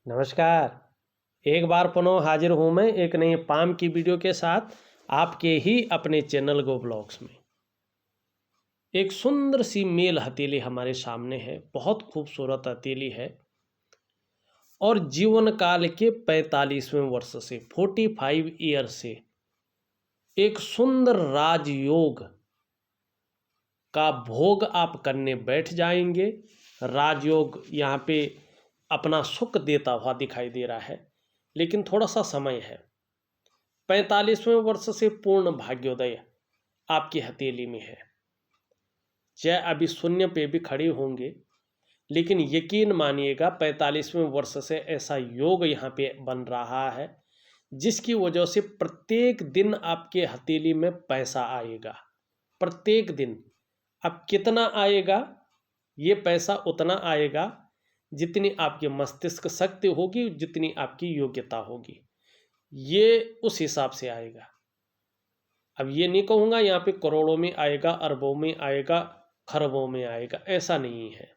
नमस्कार। एक बार पुनः हाजिर हूँ मैं एक नई पाम की वीडियो के साथ आपके ही अपने चैनल गो ब्लॉग्स में। एक सुंदर सी मेल हथेली हमारे सामने है, बहुत खूबसूरत हथेली है और जीवन काल के 45वें वर्ष से 45 ईयर से एक सुंदर राजयोग का भोग आप करने बैठ जाएंगे। राजयोग यहाँ पे अपना सुख देता हुआ दिखाई दे रहा है, लेकिन थोड़ा सा समय है। 45वें वर्ष से पूर्ण भाग्योदय आपकी हथेली में है। चाहे अभी शून्य पे भी खड़े होंगे, लेकिन यकीन मानिएगा 45वें वर्ष से ऐसा योग यहाँ पे बन रहा है जिसकी वजह से प्रत्येक दिन आपके हथेली में पैसा आएगा। प्रत्येक दिन अब कितना आएगा? ये पैसा उतना आएगा जितनी आपकी मस्तिष्क शक्ति होगी, जितनी आपकी योग्यता होगी, ये उस हिसाब से आएगा। अब ये नहीं कहूँगा यहाँ पे करोड़ों में आएगा, अरबों में आएगा, खरबों में आएगा, ऐसा नहीं है।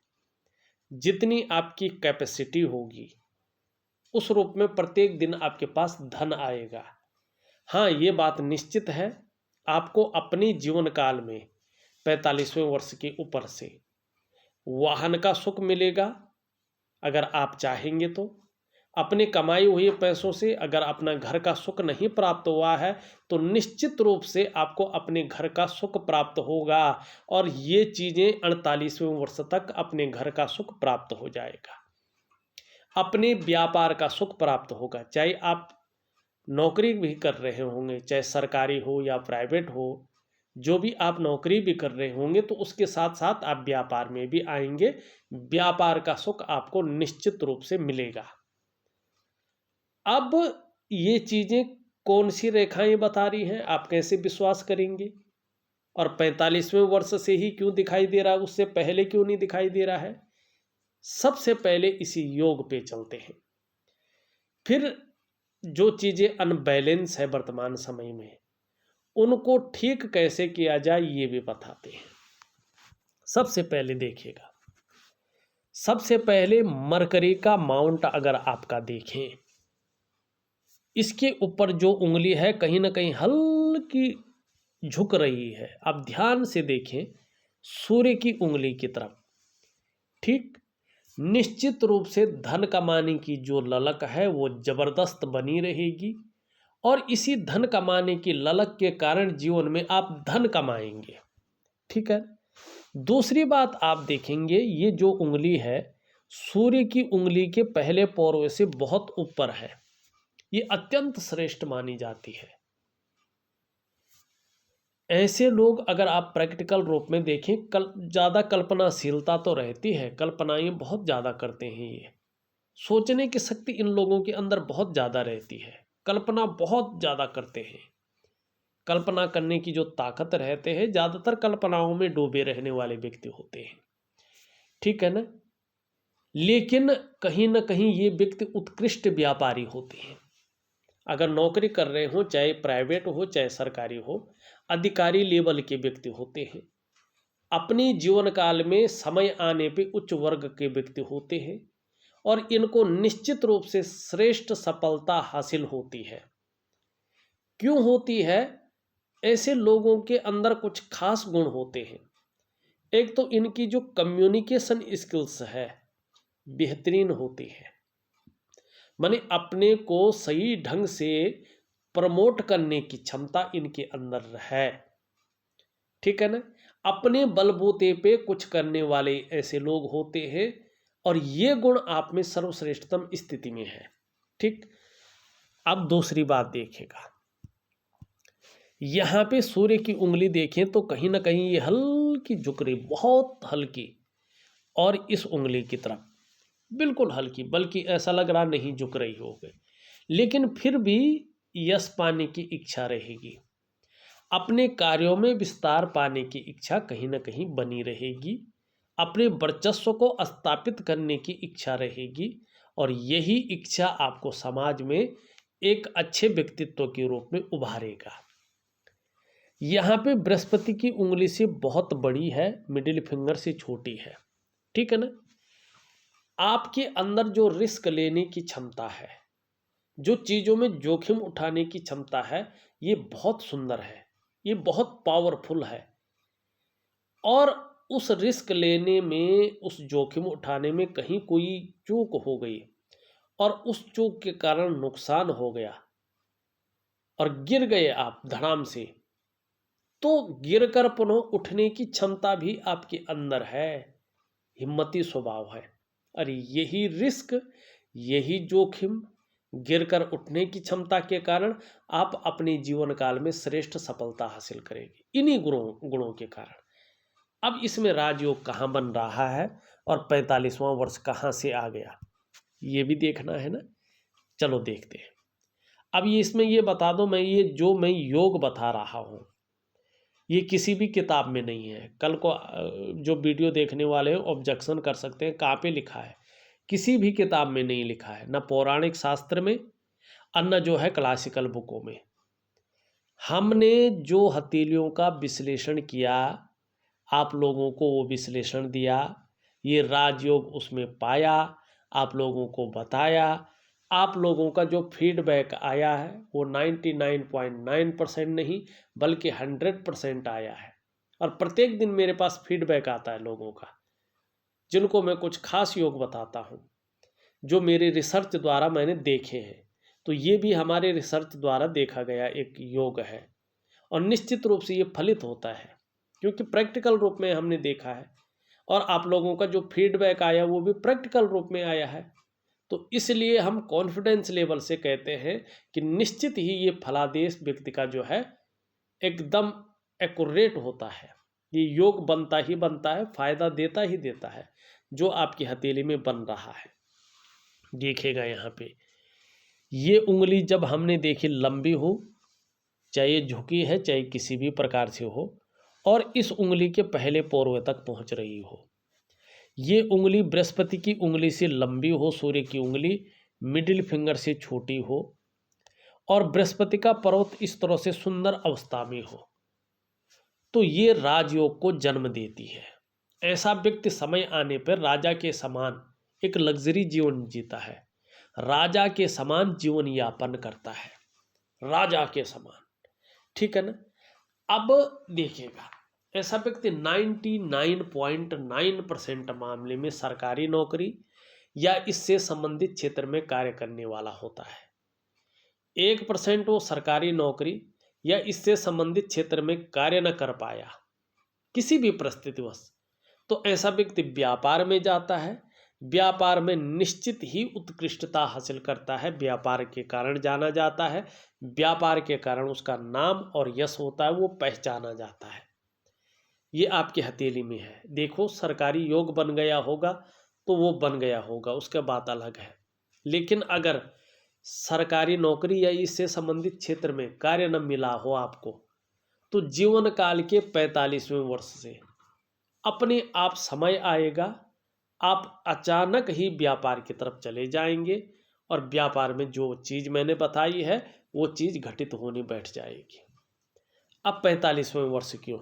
जितनी आपकी कैपेसिटी होगी उस रूप में प्रत्येक दिन आपके पास धन आएगा। हाँ, ये बात निश्चित है, आपको अपनी जीवन काल में 45वें वर्ष के ऊपर से वाहन का सुख मिलेगा अगर आप चाहेंगे तो। अपने कमाई हुए पैसों से अगर अपना घर का सुख नहीं प्राप्त हुआ है तो निश्चित रूप से आपको अपने घर का सुख प्राप्त होगा और ये चीज़ें 48वें वर्ष तक अपने घर का सुख प्राप्त हो जाएगा। अपने व्यापार का सुख प्राप्त होगा, चाहे आप नौकरी भी कर रहे होंगे, चाहे सरकारी हो या प्राइवेट हो, जो भी आप नौकरी भी कर रहे होंगे तो उसके साथ साथ आप व्यापार में भी आएंगे। व्यापार का सुख आपको निश्चित रूप से मिलेगा। अब ये चीज़ें कौन सी रेखाएं बता रही हैं, आप कैसे विश्वास करेंगे? और 45वें वर्ष से ही क्यों दिखाई दे रहा है, उससे पहले क्यों नहीं दिखाई दे रहा है? सबसे पहले इसी योग पे चलते हैं। फिर जो चीज़ें अनबैलेंस है वर्तमान समय में, उनको ठीक कैसे किया जाए ये भी बताते हैं। सबसे पहले देखिएगा, सबसे पहले मरकरी का माउंट अगर आपका देखें, इसके ऊपर जो उंगली है कहीं ना कहीं हल्की झुक रही है। आप ध्यान से देखें सूर्य की उंगली की तरफ। ठीक, निश्चित रूप से धन कमाने की जो ललक है वो जबरदस्त बनी रहेगी और इसी धन कमाने की ललक के कारण जीवन में आप धन कमाएंगे। ठीक है। दूसरी बात आप देखेंगे, ये जो उंगली है सूर्य की उंगली के पहले पौर से बहुत ऊपर है, ये अत्यंत श्रेष्ठ मानी जाती है। ऐसे लोग अगर आप प्रैक्टिकल रूप में देखें, ज़्यादा कल्पनाशीलता तो रहती है, कल्पनाएं बहुत ज़्यादा करते हैं। ये सोचने की शक्ति इन लोगों के अंदर बहुत ज़्यादा रहती है, कल्पना बहुत ज़्यादा करते हैं। कल्पना करने की जो ताकत रहते हैं, ज़्यादातर कल्पनाओं में डूबे रहने वाले व्यक्ति होते हैं। ठीक है ना। लेकिन कहीं ना कहीं ये व्यक्ति उत्कृष्ट व्यापारी होते हैं। अगर नौकरी कर रहे हो, चाहे प्राइवेट हो चाहे सरकारी हो, अधिकारी लेवल के व्यक्ति होते हैं। अपनी जीवन काल में समय आने पे उच्च वर्ग के व्यक्ति होते हैं और इनको निश्चित रूप से श्रेष्ठ सफलता हासिल होती है। क्यों होती है? ऐसे लोगों के अंदर कुछ खास गुण होते हैं। एक तो इनकी जो कम्युनिकेशन स्किल्स है बेहतरीन होती है, माने अपने को सही ढंग से प्रमोट करने की क्षमता इनके अंदर है। ठीक है ना। अपने बलबूते पे कुछ करने वाले ऐसे लोग होते हैं और ये गुण आप में सर्वश्रेष्ठतम स्थिति में है। ठीक। अब दूसरी बात देखिएगा, यहाँ पे सूर्य की उंगली देखें तो कहीं ना कहीं ये हल्की झुक रही, बहुत हल्की, और इस उंगली की तरफ बिल्कुल हल्की, बल्कि ऐसा लग रहा नहीं झुक रही हो गई, लेकिन फिर भी यश पाने की इच्छा रहेगी। अपने कार्यों में विस्तार पाने की इच्छा कहीं ना कहीं बनी रहेगी। अपने वर्चस्व को स्थापित करने की इच्छा रहेगी और यही इच्छा आपको समाज में एक अच्छे व्यक्तित्व के रूप में उभारेगा। यहाँ पे बृहस्पति की उंगली से बहुत बड़ी है, मिडिल फिंगर से छोटी है। ठीक है ना। आपके अंदर जो रिस्क लेने की क्षमता है, जो चीज़ों में जोखिम उठाने की क्षमता है, ये बहुत सुंदर है, ये बहुत पावरफुल है। और उस रिस्क लेने में, उस जोखिम उठाने में कहीं कोई चूक हो गई और उस चूक के कारण नुकसान हो गया और गिर गए आप धड़ाम से, तो गिरकर पुनः उठने की क्षमता भी आपके अंदर है, हिम्मती स्वभाव है। और यही रिस्क, यही जोखिम, गिरकर उठने की क्षमता के कारण आप अपने जीवन काल में श्रेष्ठ सफलता हासिल करेंगे, इन्हीं गुणों के कारण। अब इसमें राजयोग कहाँ बन रहा है और 45वां वर्ष कहाँ से आ गया, ये भी देखना है ना। चलो देखते हैं। अब ये इसमें ये बता दो, मैं योग बता रहा हूँ, ये किसी भी किताब में नहीं है। कल को जो वीडियो देखने वाले ऑब्जेक्शन कर सकते हैं, कहाँ पे लिखा है? किसी भी किताब में नहीं लिखा है, ना पौराणिक शास्त्र में और न जो है क्लासिकल बुकों में। हमने जो हथेलियों का विश्लेषण किया, आप लोगों को वो विश्लेषण दिया, ये राजयोग उसमें पाया, आप लोगों को बताया, आप लोगों का जो फीडबैक आया है वो 99.9% नहीं बल्कि 100% आया है। और प्रत्येक दिन मेरे पास फीडबैक आता है लोगों का, जिनको मैं कुछ खास योग बताता हूँ जो मेरे रिसर्च द्वारा मैंने देखे हैं। तो ये भी हमारे रिसर्च द्वारा देखा गया एक योग है और निश्चित रूप से ये फलित होता है, क्योंकि प्रैक्टिकल रूप में हमने देखा है और आप लोगों का जो फीडबैक आया वो भी प्रैक्टिकल रूप में आया है। तो इसलिए हम कॉन्फिडेंस लेवल से कहते हैं कि निश्चित ही ये फलादेश व्यक्ति का जो है एकदम एक्यूरेट होता है, ये योग बनता ही बनता है, फायदा देता ही देता है जो आपकी हथेली में बन रहा है। देखिएगा यहाँ पे ये उंगली जब हमने देखी लंबी हो, चाहे झुकी है चाहे किसी भी प्रकार से हो, और इस उंगली के पहले पोरवे तक पहुँच रही हो, ये उंगली बृहस्पति की उंगली से लंबी हो, सूर्य की उंगली मिडिल फिंगर से छोटी हो और बृहस्पति का पर्वत इस तरह से सुंदर अवस्था में हो, तो ये राजयोग को जन्म देती है। ऐसा व्यक्ति समय आने पर राजा के समान एक लग्जरी जीवन जीता है, राजा के समान जीवन यापन करता है, राजा के समान, ठीक है ना। अब देखिएगा ऐसा व्यक्ति 99.9% मामले में सरकारी नौकरी या इससे संबंधित क्षेत्र में कार्य करने वाला होता है। 1% वो सरकारी नौकरी या इससे संबंधित क्षेत्र में कार्य न कर पाया किसी भी परिस्थितिवश, तो ऐसा व्यक्ति व्यापार में जाता है, व्यापार में निश्चित ही उत्कृष्टता हासिल करता है, व्यापार के कारण जाना जाता है, व्यापार के कारण उसका नाम और यश होता है, वो पहचाना जाता है। ये आपकी हथेली में है। देखो सरकारी योग बन गया होगा तो वो बन गया होगा, उसका बात अलग है। लेकिन अगर सरकारी नौकरी या इससे संबंधित क्षेत्र में कार्य न मिला हो आपको, तो जीवन काल के 45वें वर्ष से अपने आप समय आएगा, आप अचानक ही व्यापार की तरफ चले जाएंगे और व्यापार में जो चीज़ मैंने बताई है वो चीज़ घटित होने बैठ जाएगी। अब 45वें वर्ष क्यों,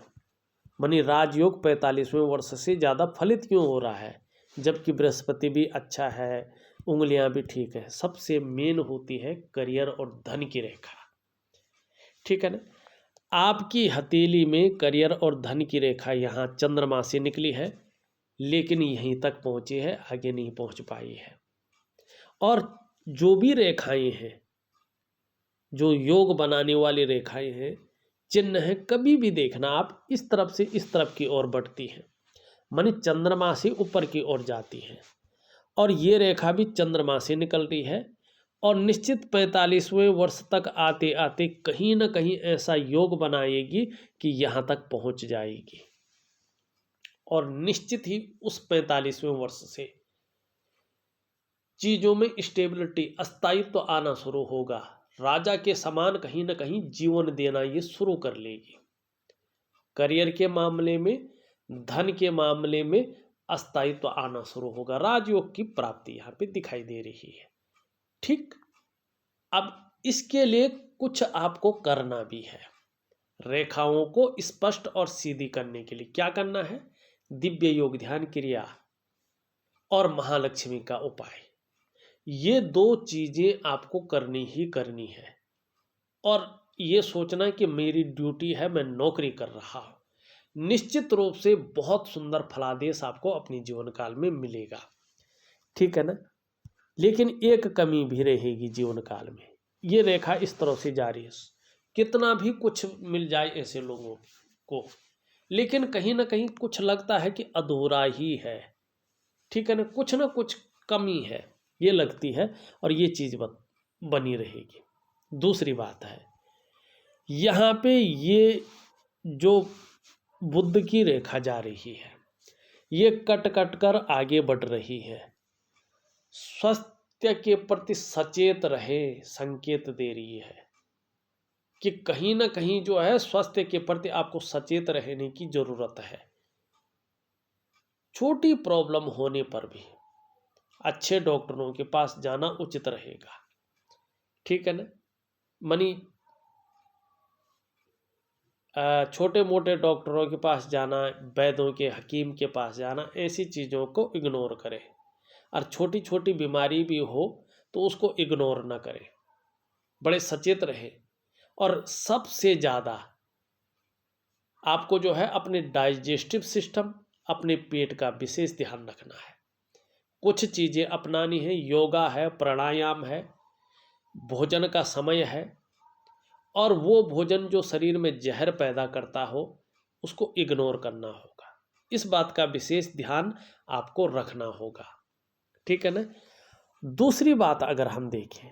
मानी राजयोग 45वें वर्ष से ज़्यादा फलित क्यों हो रहा है, जबकि बृहस्पति भी अच्छा है, उंगलियां भी ठीक है। सबसे मेन होती है करियर और धन की रेखा, ठीक है ना। आपकी हथेली में करियर और धन की रेखा यहाँ चंद्रमा से निकली है, लेकिन यहीं तक पहुँची है, आगे नहीं पहुँच पाई है। और जो भी रेखाएं हैं, जो योग बनाने वाली रेखाएं हैं, चिन्ह है, कभी भी देखना आप इस तरफ से इस तरफ की ओर बढ़ती हैं, मानी चंद्रमा से ऊपर की ओर जाती हैं, और ये रेखा भी चंद्रमा से निकल रही है। और निश्चित 45वें वर्ष तक आते आते कहीं ना कहीं ऐसा योग बनाएगी कि यहाँ तक पहुँच जाएगी, और निश्चित ही उस 45वें वर्ष से चीज़ों में स्टेबिलिटी, अस्थायित्व तो आना शुरू होगा, राजा के समान कहीं ना कहीं जीवन देना ये शुरू कर लेगी। करियर के मामले में, धन के मामले में अस्थायित्व तो आना शुरू होगा, राजयोग की प्राप्ति यहाँ पे दिखाई दे रही है, ठीक। अब इसके लिए कुछ आपको करना भी है, रेखाओं को स्पष्ट और सीधी करने के लिए क्या करना है, दिव्य योग ध्यान क्रिया, और महालक्ष्मी का उपाय। ये दो चीज़ें आपको करनी ही करनी है। और ये सोचना कि मेरी ड्यूटी है, मैं नौकरी कर रहा हूँ। निश्चित रूप से बहुत सुंदर फलादेश आपको अपने जीवन काल में मिलेगा, ठीक है ना। लेकिन एक कमी भी रहेगी जीवन काल में। ये रेखा इस तरह से जारी है, कितना भी कुछ मिल जाए ऐसे लोगों को, लेकिन कहीं ना कहीं कुछ लगता है कि अधूरा ही है, ठीक है ना कुछ कमी है, ये लगती है। और ये चीज़ बनी रहेगी। दूसरी बात है, यहाँ पे ये जो बुध की रेखा जा रही है, ये कट कट कर आगे बढ़ रही है। स्वास्थ्य के प्रति सचेत रहे, संकेत दे रही है कि कहीं ना कहीं जो है स्वास्थ्य के प्रति आपको सचेत रहने की जरूरत है। छोटी प्रॉब्लम होने पर भी अच्छे डॉक्टरों के पास जाना उचित रहेगा, ठीक है ना। मनी छोटे मोटे डॉक्टरों के पास जाना, वैद्यों के, हकीम के पास जाना, ऐसी चीज़ों को इग्नोर करें। और छोटी छोटी बीमारी भी हो तो उसको इग्नोर ना करें, बड़े सचेत रहें। और सबसे ज़्यादा आपको जो है अपने डाइजेस्टिव सिस्टम, अपने पेट का विशेष ध्यान रखना है। कुछ चीज़ें अपनानी है, योगा है, प्राणायाम है, भोजन का समय है। और वो भोजन जो शरीर में जहर पैदा करता हो उसको इग्नोर करना होगा। इस बात का विशेष ध्यान आपको रखना होगा, ठीक है ना। दूसरी बात अगर हम देखें,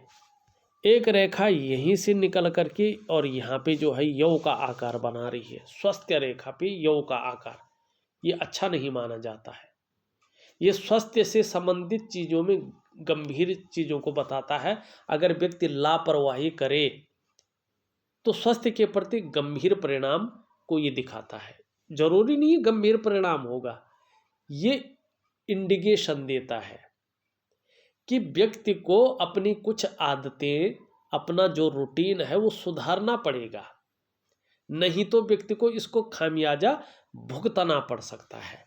एक रेखा यहीं से निकल करके और यहाँ पे जो है यौ का आकार बना रही है। स्वास्थ्य रेखा पे यौ का आकार, ये अच्छा नहीं माना जाता है। ये स्वास्थ्य से संबंधित चीज़ों में गंभीर चीज़ों को बताता है। अगर व्यक्ति लापरवाही करे तो स्वास्थ्य के प्रति गंभीर परिणाम को ये दिखाता है। जरूरी नहीं है गंभीर परिणाम होगा, ये इंडिकेशन देता है कि व्यक्ति को अपनी कुछ आदतें, अपना जो रूटीन है वो सुधारना पड़ेगा, नहीं तो व्यक्ति को इसको खामियाजा भुगतना पड़ सकता है।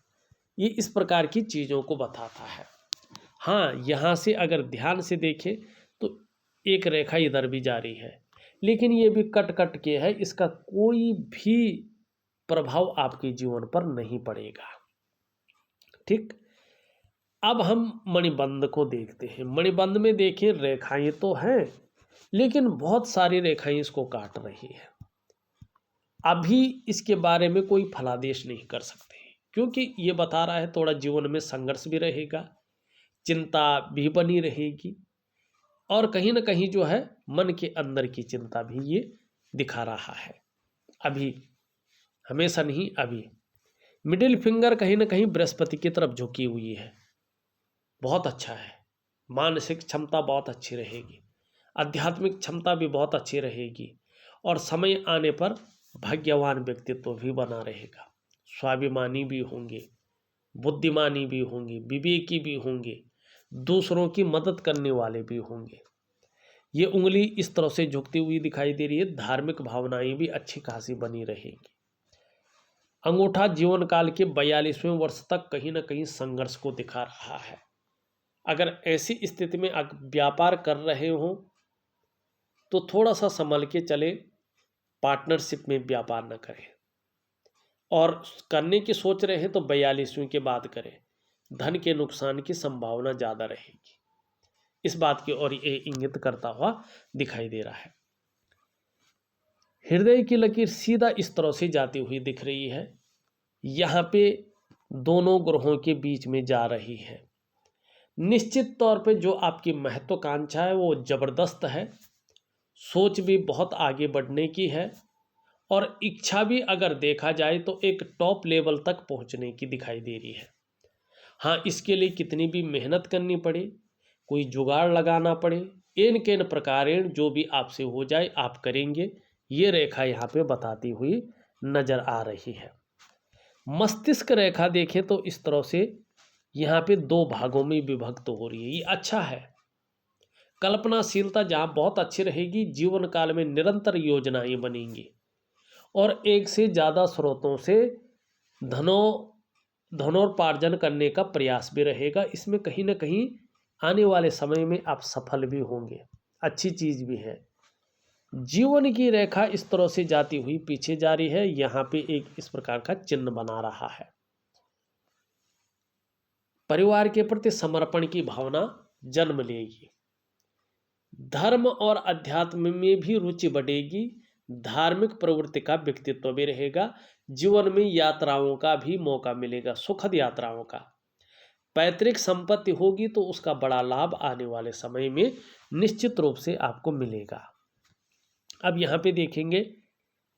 ये इस प्रकार की चीज़ों को बताता है। हाँ, यहाँ से अगर ध्यान से देखें तो एक रेखा इधर भी जारी है, लेकिन ये भी कट कट के है, इसका कोई भी प्रभाव आपके जीवन पर नहीं पड़ेगा, ठीक। अब हम मणिबंध को देखते हैं। मणिबंध में देखें, रेखाएं तो हैं लेकिन बहुत सारी रेखाएं इसको काट रही है। अभी इसके बारे में कोई फलादेश नहीं कर सकते, क्योंकि ये बता रहा है थोड़ा जीवन में संघर्ष भी रहेगा, चिंता भी बनी रहेगी, और कहीं ना कहीं जो है मन के अंदर की चिंता भी ये दिखा रहा है। अभी, हमेशा नहीं, अभी मिडिल फिंगर कहीं ना कहीं बृहस्पति की तरफ झुकी हुई है, बहुत अच्छा है। मानसिक क्षमता बहुत अच्छी रहेगी, आध्यात्मिक क्षमता भी बहुत अच्छी रहेगी, और समय आने पर भाग्यवान व्यक्तित्व भी बना रहेगा। स्वाभिमानी भी होंगे, बुद्धिमानी भी होंगे, विवेकी भी होंगे, दूसरों की मदद करने वाले भी होंगे। ये उंगली इस तरह से झुकती हुई दिखाई दे रही है। धार्मिक भावनाएं भी अच्छी खासी बनी रहेंगी। अंगूठा जीवन काल के 42वें वर्ष तक कहीं ना कहीं संघर्ष को दिखा रहा है। अगर ऐसी स्थिति में आप व्यापार कर रहे हो तो थोड़ा सा संभल के चले, पार्टनरशिप में व्यापार न करें, और करने की सोच रहे हैं तो 42वें के बाद करें। धन के नुकसान की संभावना ज़्यादा रहेगी, इस बात की ओर ये इंगित करता हुआ दिखाई दे रहा है। हृदय की लकीर सीधा इस तरह से जाती हुई दिख रही है, यहाँ पे दोनों ग्रहों के बीच में जा रही है। निश्चित तौर पे जो आपकी महत्वाकांक्षा है वो ज़बरदस्त है, सोच भी बहुत आगे बढ़ने की है, और इच्छा भी अगर देखा जाए तो एक टॉप लेवल तक पहुंचने की दिखाई दे रही है। हाँ, इसके लिए कितनी भी मेहनत करनी पड़े, कोई जुगाड़ लगाना पड़े, इन केन प्रकारेण जो भी आपसे हो जाए आप करेंगे, ये रेखा यहाँ पे बताती हुई नजर आ रही है। मस्तिष्क रेखा देखें तो इस तरह से यहाँ पे दो भागों में विभक्त हो रही है, ये अच्छा है। कल्पनाशीलता जहाँ बहुत अच्छी रहेगी, जीवन काल में निरंतर योजनाएं बनेंगी, और एक से ज़्यादा स्रोतों से धनों धनोपार्जन करने का प्रयास भी रहेगा। इसमें कहीं ना कहीं आने वाले समय में आप सफल भी होंगे, अच्छी चीज भी है। जीवन की रेखा इस तरह से जाती हुई पीछे जा रही है, यहाँ पे एक इस प्रकार का चिन्ह बना रहा है। परिवार के प्रति समर्पण की भावना जन्म लेगी। धर्म और अध्यात्म में भी रुचि बढ़ेगी। धार्मिक प्रवृत्ति का व्यक्तित्व भी रहेगा। जीवन में यात्राओं का भी मौका मिलेगा, सुखद यात्राओं का। पैतृक संपत्ति होगी तो उसका बड़ा लाभ आने वाले समय में निश्चित रूप से आपको मिलेगा। अब यहाँ पे देखेंगे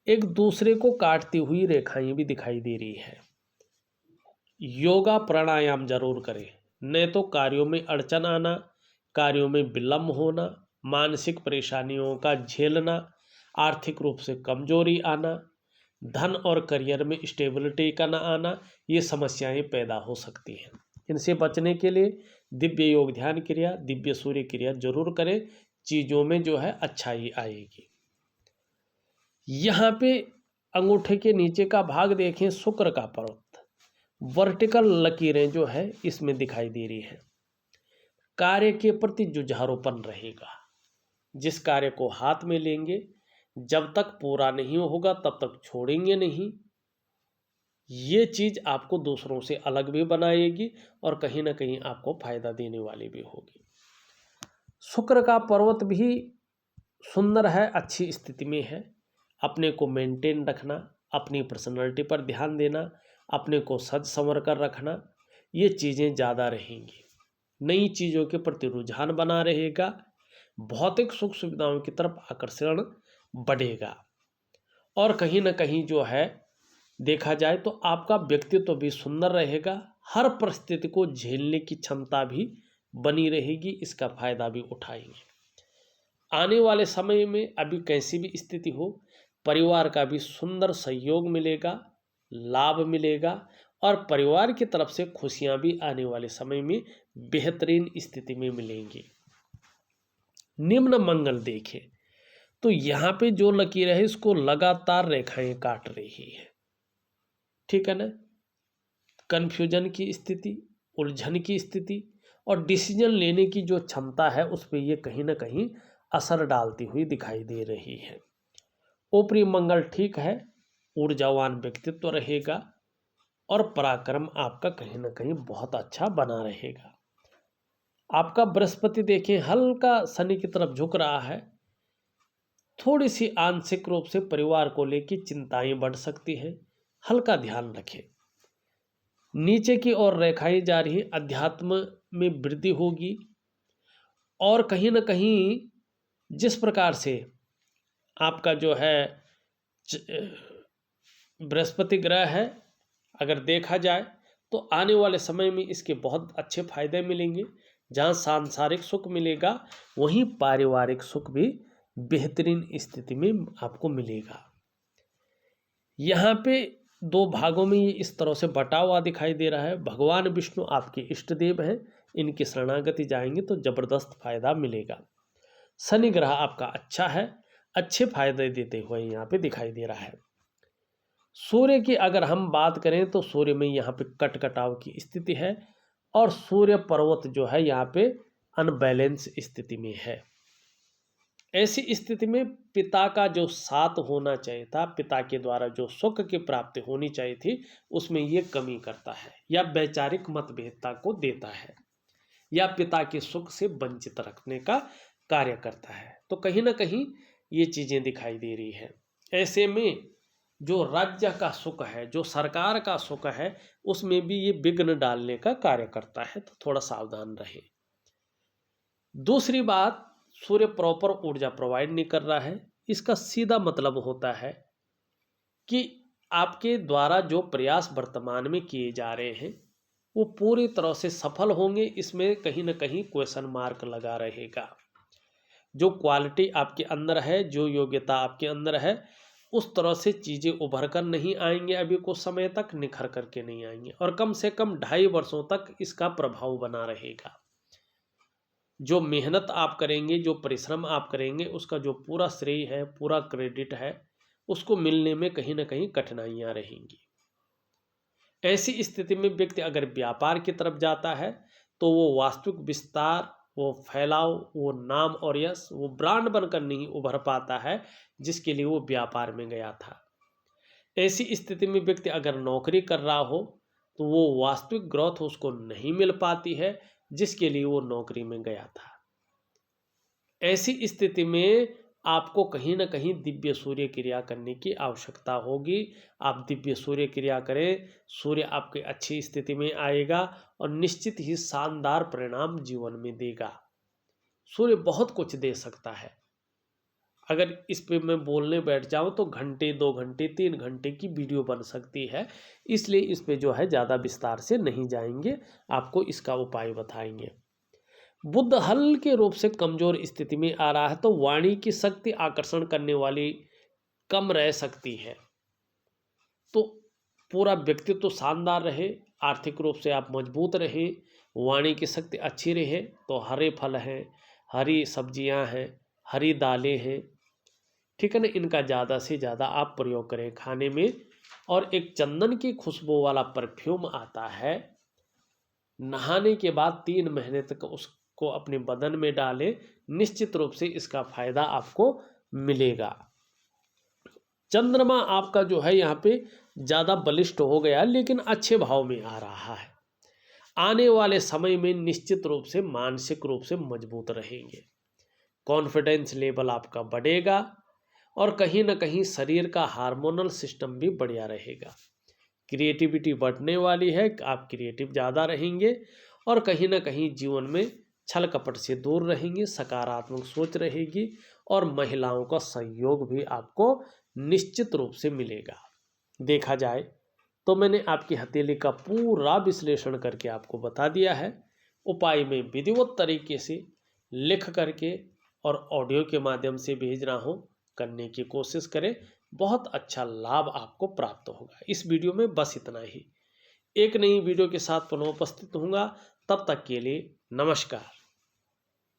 एक दूसरे को काटती हुई रेखाएं भी दिखाई दे रही है। योगा प्राणायाम जरूर करें, नहीं तो कार्यों में अड़चन आना, कार्यों में विलंब होना, मानसिक परेशानियों का झेलना, आर्थिक रूप से कमजोरी आना, धन और करियर में स्टेबिलिटी का न आना, ये समस्याएं पैदा हो सकती हैं। इनसे बचने के लिए दिव्य योग ध्यान क्रिया, दिव्य सूर्य क्रिया जरूर करें, चीजों में जो है अच्छाई आएगी। यहाँ पे अंगूठे के नीचे का भाग देखें, शुक्र का पर्वत, वर्टिकल लकीरें जो है इसमें दिखाई दे रही है। कार्य के प्रति जुझारूपन रहेगा। जिस कार्य को हाथ में लेंगे जब तक पूरा नहीं होगा तब तक छोड़ेंगे नहीं। ये चीज आपको दूसरों से अलग भी बनाएगी और कहीं ना कहीं आपको फायदा देने वाली भी होगी। शुक्र का पर्वत भी सुंदर है, अच्छी स्थिति में है। अपने को मेंटेन रखना, अपनी पर्सनालिटी पर ध्यान देना, अपने को सज संवर कर रखना, ये चीज़ें ज़्यादा रहेंगी। नई चीज़ों के प्रति रुझान बना रहेगा। भौतिक सुख सुविधाओं की तरफ आकर्षण बढ़ेगा और कहीं ना कहीं जो है देखा जाए तो आपका व्यक्तित्व भी सुंदर रहेगा। हर परिस्थिति को झेलने की क्षमता भी बनी रहेगी, इसका फायदा भी उठाएंगे। आने वाले समय में अभी कैसी भी स्थिति हो, परिवार का भी सुंदर सहयोग मिलेगा, लाभ मिलेगा और परिवार की तरफ से खुशियां भी आने वाले समय में बेहतरीन स्थिति में मिलेंगी। निम्न मंगल देखें तो यहाँ पे जो लकीर है इसको लगातार रेखाएं काट रही है, ठीक है ना। कंफ्यूजन की स्थिति, उलझन की स्थिति और डिसीजन लेने की जो क्षमता है उस पर ये कहीं ना कहीं असर डालती हुई दिखाई दे रही है। ऊपरी मंगल ठीक है, ऊर्जावान व्यक्तित्व रहेगा और पराक्रम आपका कहीं ना कहीं बहुत अच्छा बना रहेगा। आपका बृहस्पति देखें हल्का शनि की तरफ झुक रहा है। थोड़ी सी आंशिक रूप से परिवार को लेकर चिंताएं बढ़ सकती हैं, हल्का ध्यान रखें। नीचे की ओर रेखाएं जा रही, अध्यात्म में वृद्धि होगी और कहीं ना कहीं जिस प्रकार से आपका जो है बृहस्पति ग्रह है, अगर देखा जाए तो आने वाले समय में इसके बहुत अच्छे फायदे मिलेंगे। जहाँ सांसारिक सुख मिलेगा वहीं पारिवारिक सुख भी बेहतरीन स्थिति में आपको मिलेगा। यहाँ पे दो भागों में ये इस तरह से बटा हुआ दिखाई दे रहा है। भगवान विष्णु आपके इष्ट देव हैं, इनकी शरणागति जाएंगे तो जबरदस्त फायदा मिलेगा। शनि ग्रह आपका अच्छा है, अच्छे फायदे देते हुए यहाँ पे दिखाई दे रहा है। सूर्य की अगर हम बात करें तो सूर्य में यहाँ पे कटकटाव की स्थिति है और सूर्य पर्वत जो है यहाँ पे अनबैलेंस स्थिति में है। ऐसी स्थिति में पिता का जो साथ होना चाहिए था, पिता के द्वारा जो सुख की प्राप्ति होनी चाहिए थी, उसमें ये कमी करता है या वैचारिक मतभेदता को देता है या पिता के सुख से वंचित रखने का कार्य करता है। तो कहीं ना कहीं ये चीजें दिखाई दे रही है। ऐसे में जो राज्य का सुख है, जो सरकार का सुख है, उसमें भी ये विघ्न डालने का कार्य करता है, तो थोड़ा सावधान रहें। दूसरी बात, सूर्य प्रॉपर ऊर्जा प्रोवाइड नहीं कर रहा है। इसका सीधा मतलब होता है कि आपके द्वारा जो प्रयास वर्तमान में किए जा रहे हैं वो पूरी तरह से सफल होंगे, इसमें कहीं ना कहीं क्वेश्चन मार्क लगा रहेगा। जो क्वालिटी आपके अंदर है, जो योग्यता आपके अंदर है, उस तरह से चीज़ें उभर कर नहीं आएंगे, अभी कुछ समय तक निखर करके नहीं आएंगे और कम से कम 2.5 वर्षों तक इसका प्रभाव बना रहेगा। जो मेहनत आप करेंगे, जो परिश्रम आप करेंगे, उसका जो पूरा श्रेय है, पूरा क्रेडिट है, उसको मिलने में कहीं ना कहीं कठिनाइयाँ रहेंगी। ऐसी स्थिति में व्यक्ति अगर व्यापार की तरफ जाता है तो वो वास्तविक विस्तार, वो फैलाव, वो नाम और यश, वो ब्रांड बनकर नहीं उभर पाता है जिसके लिए वो व्यापार में गया था। ऐसी स्थिति में व्यक्ति अगर नौकरी कर रहा हो तो वो वास्तविक ग्रोथ उसको नहीं मिल पाती है जिसके लिए वो नौकरी में गया था। ऐसी स्थिति में आपको कहीं ना कहीं दिव्य सूर्य क्रिया करने की आवश्यकता होगी। आप दिव्य सूर्य क्रिया करें, सूर्य आपकी अच्छी स्थिति में आएगा और निश्चित ही शानदार परिणाम जीवन में देगा। सूर्य बहुत कुछ दे सकता है। अगर इस पे मैं बोलने बैठ जाऊं तो घंटे, 2 घंटे, 3 घंटे की वीडियो बन सकती है, इसलिए इस पे जो है ज़्यादा विस्तार से नहीं जाएंगे, आपको इसका उपाय बताएंगे। बुध हल्के रूप से कमजोर स्थिति में आ रहा है तो वाणी की शक्ति आकर्षण करने वाली कम रह सकती है। तो पूरा व्यक्तित्व तो शानदार रहे, आर्थिक रूप से आप मजबूत रहे, वाणी की शक्ति अच्छी रहे तो हरे फल हैं, हरी सब्जियां हैं, हरी दालें हैं, ठीक है ना, इनका ज़्यादा से ज़्यादा आप प्रयोग करें खाने में। और एक चंदन की खुशबू वाला परफ्यूम आता है, नहाने के बाद 3 महीने तक उसको अपने बदन में डालें, निश्चित रूप से इसका फायदा आपको मिलेगा। चंद्रमा आपका जो है यहाँ पे ज़्यादा बलिष्ठ हो गया लेकिन अच्छे भाव में आ रहा है। आने वाले समय में निश्चित रूप से मानसिक रूप से मजबूत रहेंगे, कॉन्फिडेंस लेवल आपका बढ़ेगा और कहीं ना कहीं शरीर का हार्मोनल सिस्टम भी बढ़िया रहेगा। क्रिएटिविटी बढ़ने वाली है, आप क्रिएटिव ज़्यादा रहेंगे और कहीं ना कहीं जीवन में छल कपट से दूर रहेंगे, सकारात्मक सोच रहेगी और महिलाओं का सहयोग भी आपको निश्चित रूप से मिलेगा। देखा जाए तो मैंने आपकी हथेली का पूरा विश्लेषण करके आपको बता दिया है। उपाय में विधिवत तरीके से लिख करके और ऑडियो के माध्यम से भेज रहा हूँ, करने की कोशिश करें, बहुत अच्छा लाभ आपको प्राप्त होगा। इस वीडियो में बस इतना ही। एक नई वीडियो के साथ पुनः उपस्थित होऊंगा, तब तक के लिए नमस्कार।